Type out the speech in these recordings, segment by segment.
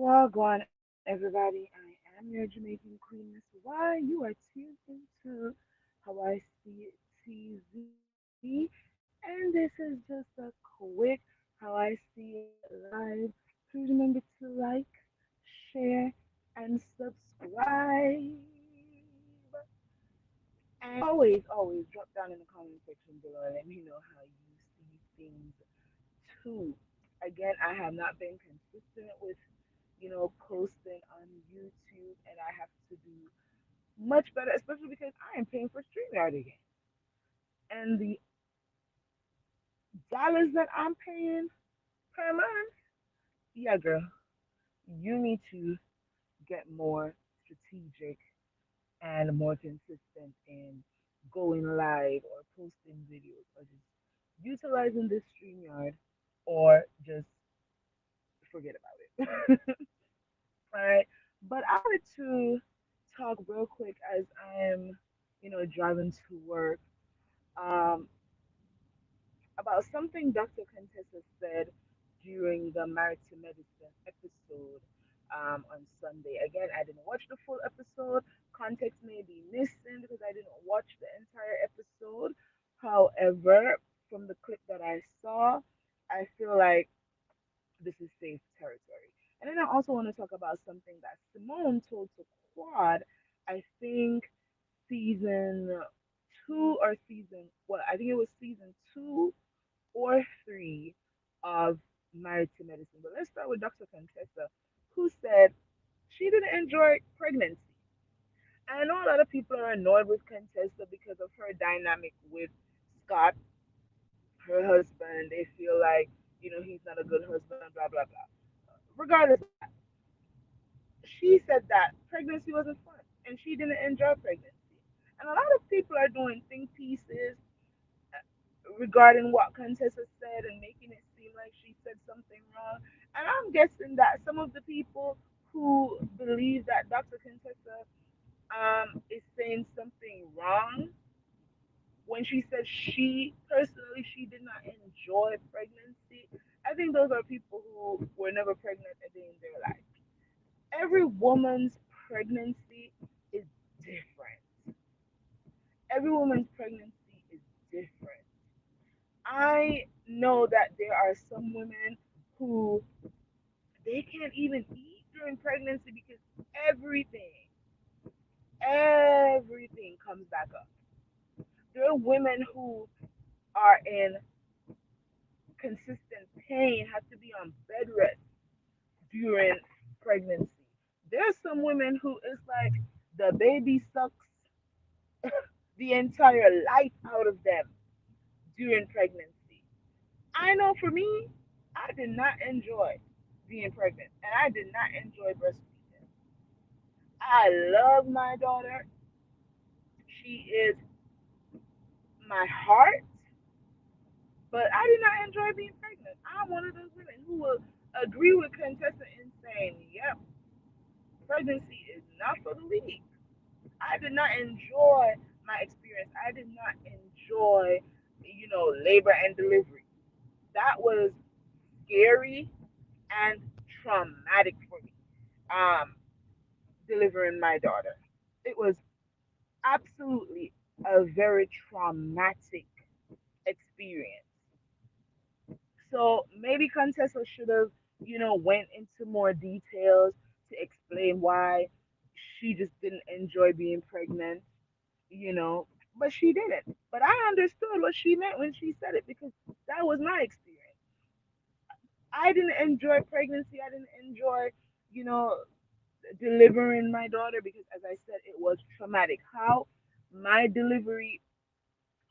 Wagwan, everybody. I am your Jamaican Queen, Miss Y. You are tuned into How I See It TV, and this is just a quick How I See It live. Please remember to like, share, and subscribe. And always drop down in the comment section below and let me know how you see things too. Again, I have not been consistent with posting on YouTube, and I have to do much better, especially because I am paying for StreamYard again. And the dollars that I'm paying per month, yeah, girl, you need to get more strategic and more consistent in going live or posting videos or just utilizing this StreamYard or just forget about it. All right. But I wanted to talk real quick as I am, driving to work, um, about something Dr. Contessa said during the Married to Medicine episode on Sunday. Again, I didn't watch the full episode. Context may be missing because I didn't watch the entire episode. However, from the clip that I saw, I feel like this is safe territory. And then I also want to talk about something that Simone told to Quad, I think season two or season, well, I think it was season two or three of Married to Medicine. But let's start with Dr. Contessa, who said she didn't enjoy pregnancy. And I know a lot of people are annoyed with Contessa because of her dynamic with Scott, her husband. They feel like, he's not a good husband, blah, blah, blah. Regardless of that, she said that pregnancy wasn't fun and she didn't enjoy pregnancy. And a lot of people are doing think pieces regarding what Contessa said and making it seem like she said something wrong. And I'm guessing that some of the people who believe that Dr. Contessa is saying something wrong when she said she personally she did not enjoy pregnancy. I think those are people who were never pregnant a day in their life. Every woman's pregnancy is different. Every woman's pregnancy is different. I know that there are some women who they can't even eat during pregnancy because everything, everything comes back up. There are women who are in consistent pain, have to be on bed rest during pregnancy. There's some women who it's like the baby sucks the entire life out of them during pregnancy. I know for me, I did not enjoy being pregnant and I did not enjoy breastfeeding. I love my daughter. She is my heart, but I did not enjoy being pregnant. I'm one of those women who will agree with Contessa in saying, yep, pregnancy is not for the weak. I did not enjoy my experience. I did not enjoy, labor and delivery. That was scary and traumatic for me. Um, Delivering my daughter. It was absolutely a very traumatic experience. So maybe Contessa should have, went into more details to explain why she just didn't enjoy being pregnant, you know, but she didn't. But I understood what she meant when she said it because that was my experience. I didn't enjoy pregnancy. I didn't enjoy, you know, delivering my daughter because, as I said, it was traumatic. How my delivery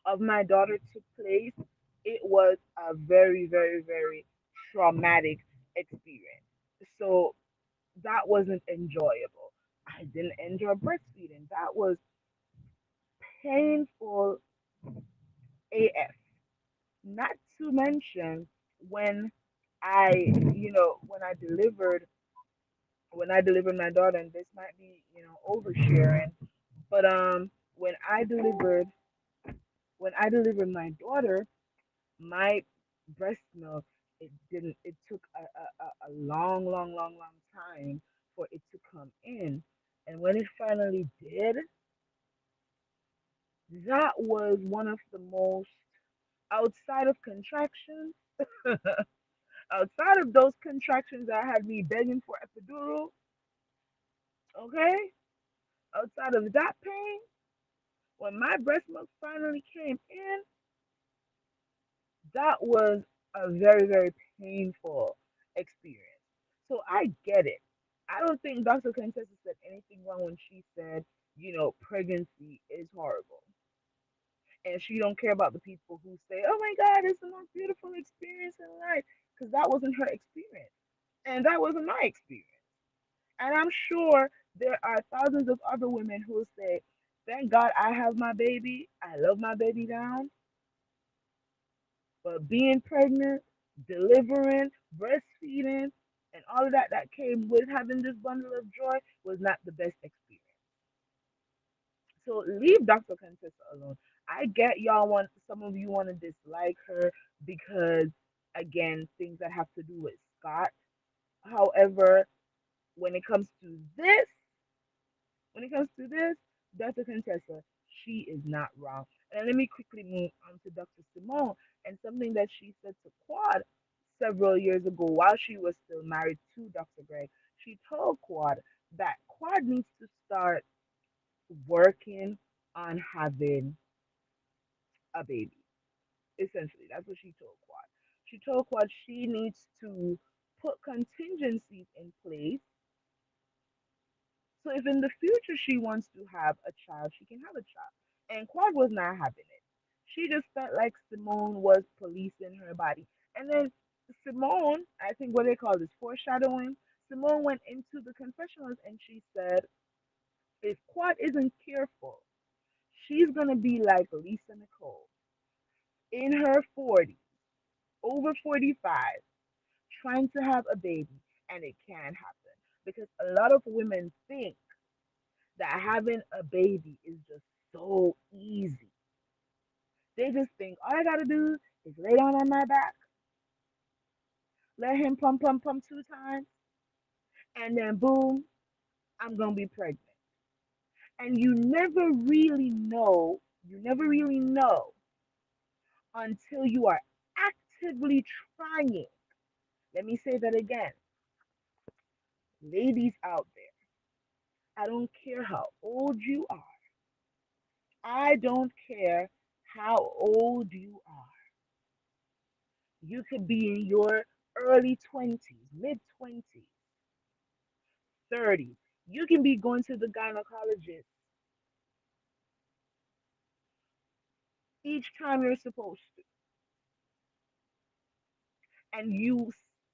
of my daughter took place, it was a very, very, very traumatic experience. So that wasn't enjoyable. I didn't enjoy breastfeeding. That was painful AF. Not to mention when I, when I delivered my daughter, and this might be, oversharing, but when I delivered when I delivered my daughter, my breast milk It didn't. It took a long, long, long, long time for it to come in, and when it finally did, that was one of the most, outside of contractions, outside of those contractions that had me begging for epidural. Okay, outside of that pain, when my breast milk finally came in, that was a very, very painful experience. So I get it. I don't think Dr. Contessa said anything wrong when she said, pregnancy is horrible. And she don't care about the people who say, oh my God, it's the most beautiful experience in life. Because that wasn't her experience. And that wasn't my experience. And I'm sure there are thousands of other women who will say, thank God I have my baby. I love my baby down. But being pregnant, delivering, breastfeeding, and all of that came with having this bundle of joy was not the best experience. So leave Dr. Contessa alone. I get y'all want, some of you want to dislike her because, again, things that have to do with Scott. However, when it comes to this, when it comes to this, Dr. Contessa, she is not wrong. And let me quickly move on to Dr. Simone and something that she said to Quad several years ago while she was still married to Dr. Greg. She told Quad that Quad needs to start working on having a baby. Essentially, that's what she told Quad. She told Quad she needs to put contingencies in place. So if in the future she wants to have a child, she can have a child. And Quad was not having it. She just felt like Simone was policing her body. And then Simone, I think what they call this foreshadowing, Simone went into the confessionals and she said, if Quad isn't careful, she's going to be like Lisa Nicole in her 40s, over 45, trying to have a baby. And it can happen because a lot of women think that having a baby is just so easy. They just think all I gotta do is lay down on my back, let him pump, pump, pump 2 times, and then boom, I'm gonna be pregnant. And you never really know until you are actively trying. Let me say that again. Ladies out there, I don't care how old you are. I don't care how old you are. You could be in your early 20s, mid 20s, 30s. You can be going to the gynecologist each time you're supposed to, and you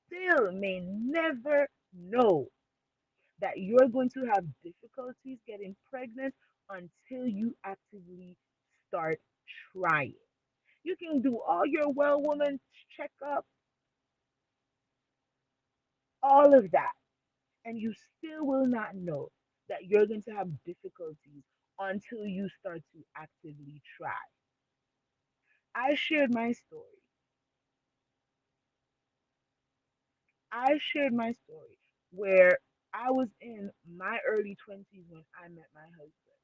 still may never know that you're going to have difficulties getting pregnant until you actively start trying. You can do all your well woman checkup, all of that, and you still will not know that you're going to have difficulties until you start to actively try. I shared my story. I shared my story where I was in my early 20s when I met my husband.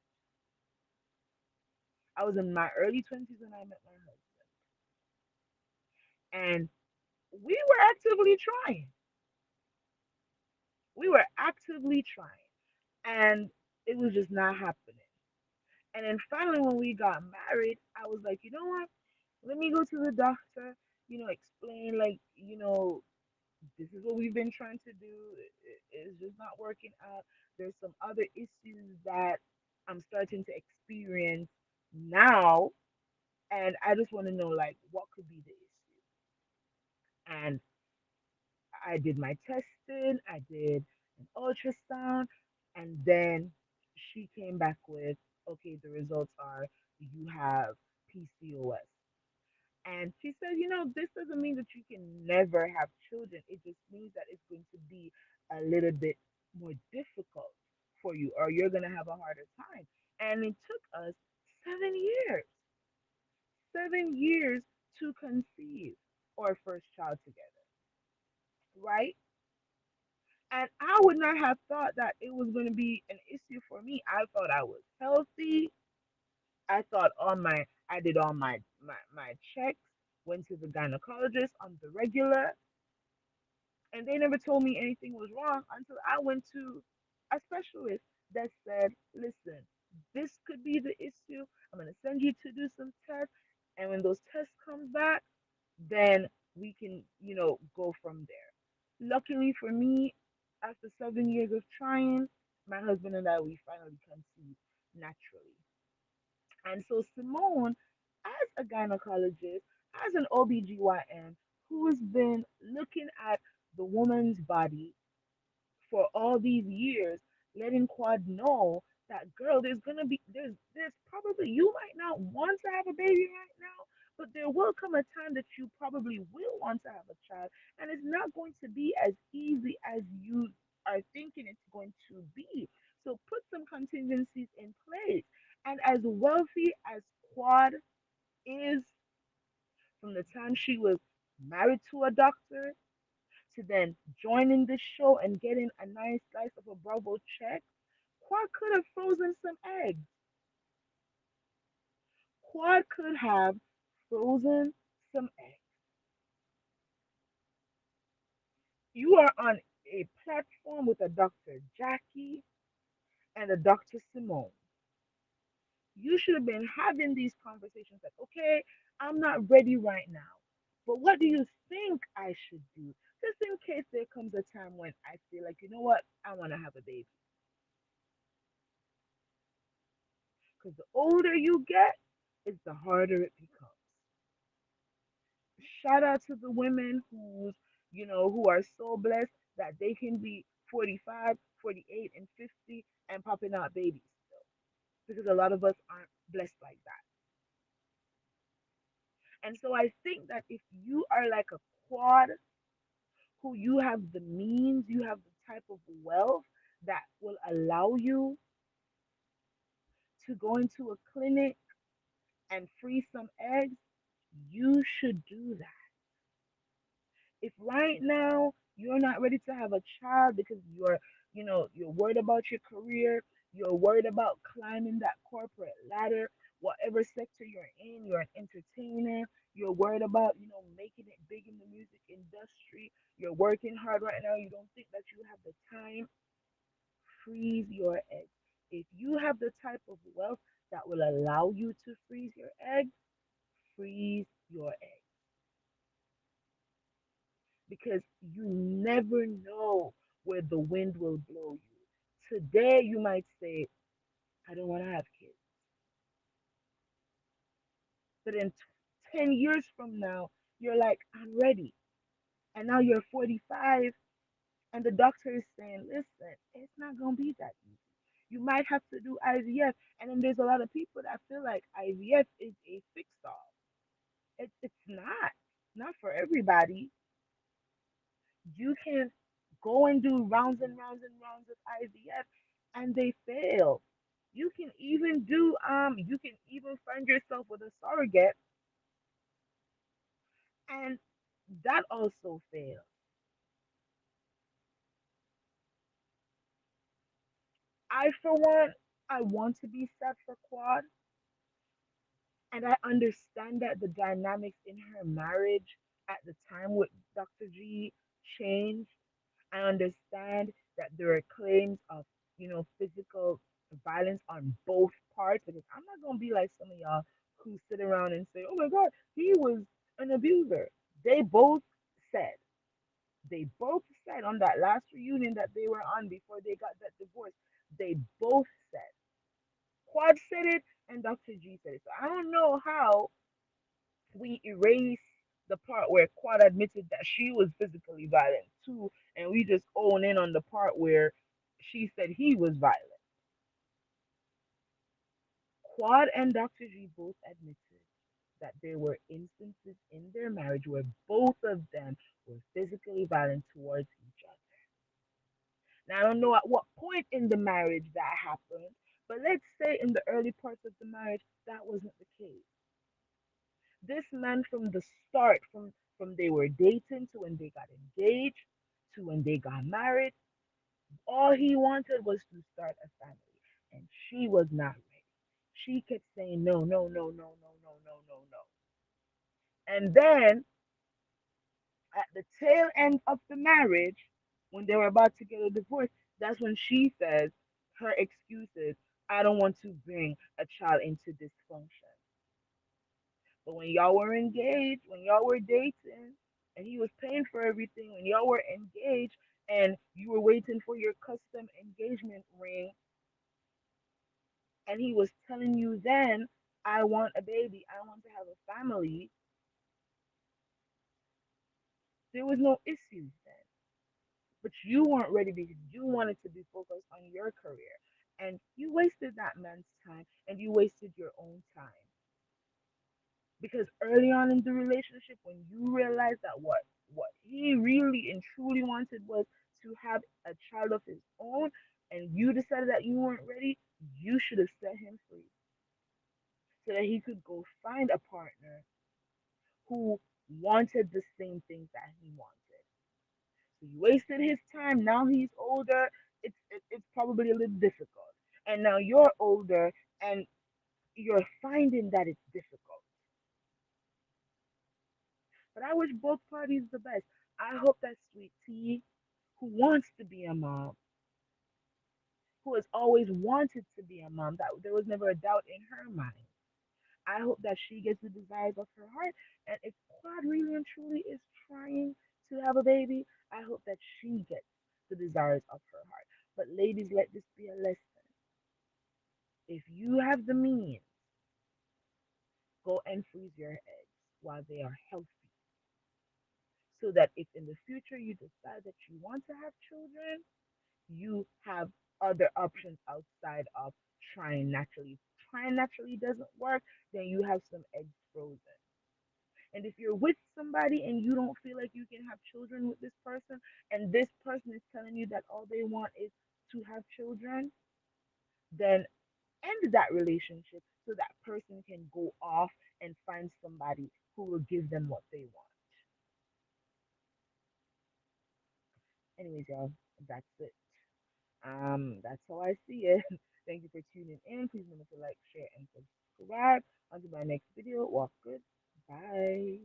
I was in my early 20s when I met my husband. And we were actively trying. We were actively trying. And it was just not happening. And then finally, when we got married, I was like, you know what? Let me go to the doctor, explain, like, this is what we've been trying to do. It's just not working out. There's some other issues that I'm starting to experience now, and I just want to know, like, what could be the issue. And I did my testing, I did an ultrasound, and then she came back with, okay, the results are you have PCOS. And she said, this doesn't mean that you can never have children. It just means that it's going to be a little bit more difficult for you, or you're going to have a harder time. And it took us 7 years, 7 years to conceive our first child together. right? And I would not have thought that it was going to be an issue for me. I thought I was healthy. I thought I did all my checks, went to the gynecologist on the regular, and they never told me anything was wrong until I went to a specialist that said, listen, this could be the issue. I'm going to send you to do some tests. And when those tests come back, then we can, go from there. Luckily for me, after 7 years of trying, my husband and I, we finally conceived naturally. And so Simone, as a gynecologist, as an OBGYN who's been looking at the woman's body for all these years, letting Quad know that girl, there's probably you might not want to have a baby right now, but there will come a time that you probably will want to have a child, and it's not going to be as easy as you are thinking it's going to be. So put some contingencies in place. And as wealthy as Quad is, from the time she was married to a doctor to then joining the show and getting a nice slice of a Bravo check, Quad could have frozen some eggs. Quad could have frozen some eggs. You are on a platform with a Dr. Jackie and a Dr. Simone. You should have been having these conversations like, okay, I'm not ready right now, but what do you think I should do? Just in case there comes a time when I feel like, you know what, I want to have a baby. Because the older you get, is the harder it becomes. Shout out to the women who are so blessed that they can be 45, 48, and 50 and popping out babies still. Because a lot of us aren't blessed like that. And so I think that if you are like a quad who you have the means, you have the type of wealth that will allow you to go into a clinic and freeze some eggs, you should do that. If right now you're not ready to have a child because you're worried about your career, you're worried about climbing that corporate ladder, whatever sector you're in, you're an entertainer, you're worried about, making it big in the music industry, you're working hard right now, you don't think that you have the time, freeze your eggs. If you have the type of wealth that will allow you to freeze your eggs, freeze your eggs. Because you never know where the wind will blow you. Today, you might say, I don't want to have kids. But in 10 years from now, you're like, I'm ready. And now you're 45, and the doctor is saying, listen, it's not going to be that easy. You might have to do IVF. And then there's a lot of people that feel like IVF is a fix all. It's not for everybody. You can go and do rounds and rounds and rounds of IVF and they fail. You can even find yourself with a surrogate and that also fails. I for one, I want to be set for quad and I understand that the dynamics in her marriage at the time with Dr. G changed. I understand that there are claims of, physical violence on both parts. Because I'm not gonna be like some of y'all who sit around and say, "Oh my God, he was an abuser." They both said, they both said on that last reunion that they were on before they got that divorce. They both said, Quad said it and Dr. G said it. So I don't know how we erase the part where Quad admitted that she was physically violent too, and we just own in on the part where she said he was violent. Quad and Dr. G both admitted that there were instances in their marriage where both of them were physically violent towards each other. Now, I don't know at what point in the marriage that happened, but let's say in the early parts of the marriage, that wasn't the case. This man from the start, from they were dating to when they got engaged, to when they got married. All he wanted was to start a family, and she was not ready. She kept saying no, no, no, no, no, no, no, no, no. And then at the tail end of the marriage, when they were about to get a divorce, that's when she says her excuses. I don't want to bring a child into dysfunction. But when y'all were engaged, when y'all were dating, and he was paying for everything, when y'all were engaged and you were waiting for your custom engagement ring, and he was telling you then, I want a baby, I want to have a family, there was no issues then. But you weren't ready because you wanted to be focused on your career. And you wasted that man's time and you wasted your own time. Because early on in the relationship, when you realized that what he really and truly wanted was to have a child of his own, and you decided that you weren't ready, you should have set him free so that he could go find a partner who wanted the same things that he wanted. So you wasted his time. Now he's older. It's probably a little difficult, and now you're older and you're finding that it's difficult. But I wish both parties the best. I hope that Sweet Tea, who wants to be a mom, who has always wanted to be a mom, that there was never a doubt in her mind. I hope that she gets the desires of her heart. And if God really and truly is trying to have a baby, I hope that she gets the desires of her heart. But ladies, let this be a lesson. If you have the means, go and freeze your eggs while they are healthy. So that if in the future you decide that you want to have children, you have other options outside of trying naturally. If trying naturally doesn't work, then you have some eggs frozen. And if you're with somebody and you don't feel like you can have children with this person, and this person is telling you that all they want is to have children, then end that relationship so that person can go off and find somebody who will give them what they want. Anyways, y'all, that's it. That's how I see it. Thank you for tuning in. Please remember to like, share, and subscribe. Until my next video, walk good. Bye.